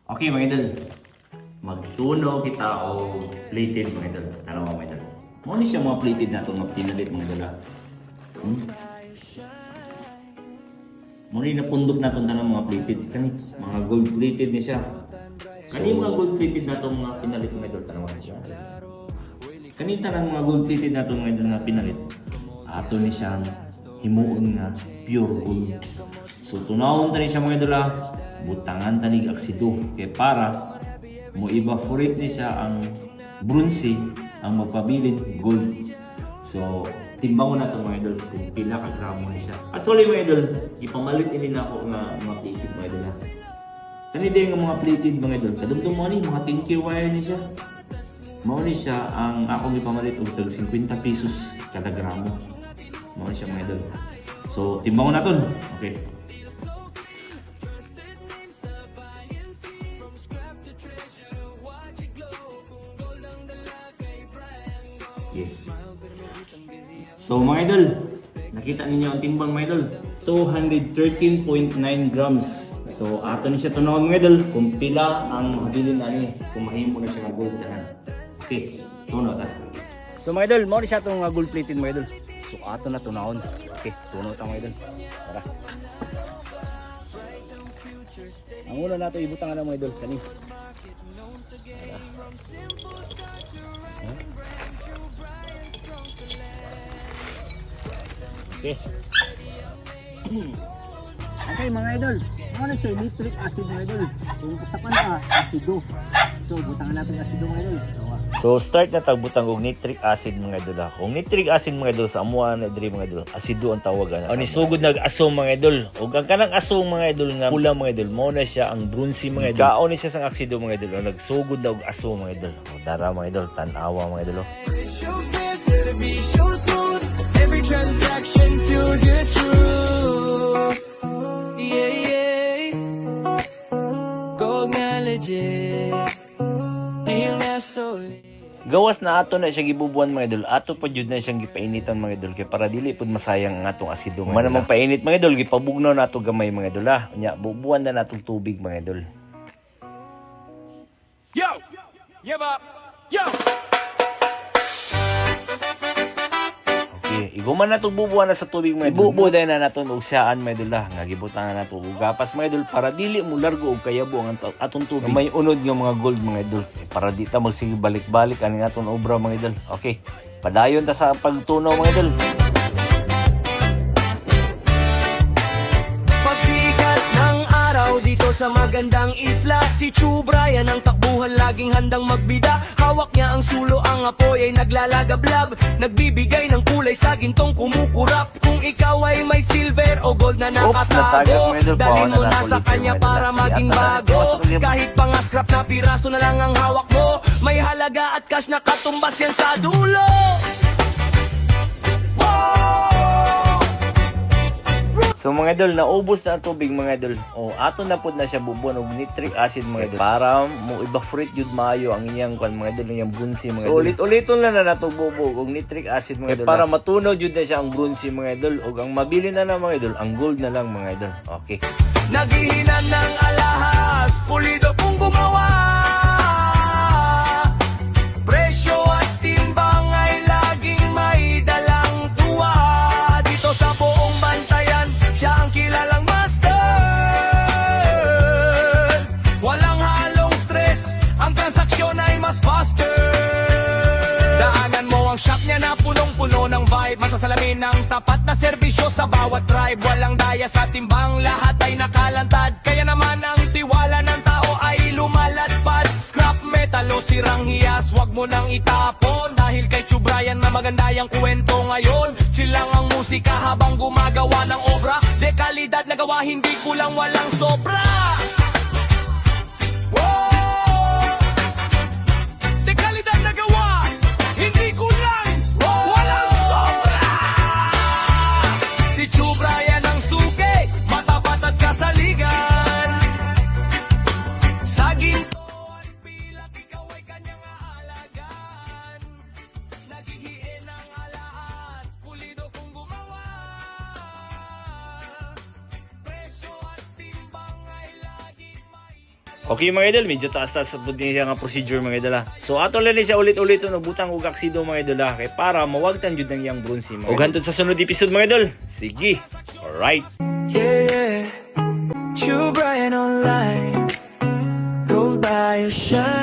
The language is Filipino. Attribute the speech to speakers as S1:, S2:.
S1: Okay mga idol, magtuno kita o plated mga idol. Tanaw mga idol. Mo ni siya mga plated na itong pinalit mga idol. Mo ni napundok na itong tanang mga plated. Kani mga gold plated ni siya. Kani mga gold plated na itong mga pinalit mga idol. Tanaw mga idol. Kani tanang mga gold plated na itong mga idol na pinalit. Ato ni siyang himuon nga pure gold. So tunawon tani siya mga idol, butangan tani aksido kay para mo evaporate ni siya ang bronze ang magpabilin gold. So timbang na to mga idol kung pila ka gramo ni siya. At sorry mga idol, ipamalit ini na ako nga mga plated mga idol. Kani din nga mga plated mga idol, kadumdum mo ni mga 10k wire ni siya. Mao ni siya ang akong ipamalit og tag 50 pesos kada gramo. Mao ni siya mga idol. So timbang na to. Okay. Yeah. So mga idol, nakita ninyo ang timbang mga idol, 213.9 grams. So ato ni siya tunawon mga idol kung pila ang mabilin na ni, kung mahimo na siya ng gold tanan. Okay, tunaw ta. So mga idol, mo ni siya itong gold plated mga idol. So ato na tunawon. Okay, tunaw ta mga idol. Tara. Ang una nato ibutang na mga idol kani. Tara. Okay.
S2: Okay mga idol, ano siya nitric acid mga idol. Kung kasapan ka, asido. So butangan natin asido mga idol.
S1: So start na tagbutang og nitric acid mga idol. Kung nitric acid mga idol sa amuan na diri mga idol, asido ang tawagan. O ni sugod nag-asom mga idol. Og ang kanang asom mga idol nga pula mga idol, mo na siya ang bronze mga idol. Kaon ni siya sang asido mga idol. O nagsugod na og asom mga idol. O dara mga idol, tan-awa mga idol.
S3: Every transaction pure the truth. Yeah, yeah. Gold na legit. Deal na solid.
S1: Gawas na ato na siya gibubuan mga idol. Ato pa jud na siyang gipainitan mga idol kay para dili pud masayang ang atong asido. Man namang painit mga idol, gipabugnaw nato gamay mga idol. Nya bubuan na natong tubig mga idol.
S3: Yo! Give up! Yo!
S1: Iguman na itong bubuan na sa tubig mga idol. Ibubuday na natin og siyaan mga idol nga gibutangan na ito og gapas mga idol para dili mo largo og kayabo ang atong tubig. May unod nga mga gold mga idol para di ta magsige balik-balik ani atong obra mga idol. Okay, padayon ta sa pagtunaw mga idol.
S3: Pagsikat ng araw dito sa magandang isla, si Chu Brian ang takbuhan laging handang magbida. Hawak niya ang sulo, ang apoy ay naglalagablab, nagbibigay ng kulay sa gintong kumukurap. Kung ikaw ay may silver o gold na nakatago, dalhin mo na sa kanya para maging bago. Kahit pa nga scrap na piraso na lang ang hawak mo, may halaga at cash na katumbas yan sa dulo.
S1: So mga idol, naubos na ang tubig mga idol. O ato na pud na siya bubuan og nitric acid mga idol para mo evaporate jud maayo ang iyang kwan mga idol, iyang bronze mga idol. So ulit-uliton na nato bubog og nitric acid mga idol para matunaw jud na siya ang bronze mga idol og ang mabili na lang mga idol, ang gold na lang mga idol. Okay.
S3: Naghihinan ng alahas, pulido kung gumawa. Presyo at timbang ay laging may dalang tuwa. Dito sa buong bantayan, siya ang kilalang master. Walang halong stress, ang transaksyon ay mas faster. Daanan mo ang shop niya na punong-puno ng vibe. Masasalamin ng tapat na serbisyo sa bawat tribe. Walang daya sa timbang, lahat ay nakalantad. Kaya naman ang tiwala ng tao ay lumaladpad. Scrap metal o sirang hiyas, wag mo nang itapon. Dahil kay Chu Brian na maganda yung kwento ngayon. Chill lang ang musika habang gumagawa ng obra. De kalidad na gawa, hindi kulang, walang sobra. De kalidad na gawa, hindi kulang, walang sobra. Si Chu Brian ang suki, matapat at kasaligan. Sa ginto ay pilak, ikaw ay kanyang aalagaan. Naghihiin ang alahas, pulido kung gumawa. Presyo at timbang ay lagi
S1: Okay mga idol, medyo taas-taas sa din siya nga procedure mga idol ha. So ato lang siya ulit-ulit no butang og aksido mga idol ha, kay para mawagtan jud ng yang bronze mga idol. Ug hantod sa sunod episode mga idol. Sige. Alright.
S3: Yeah, True Brian online. Go buy a shine.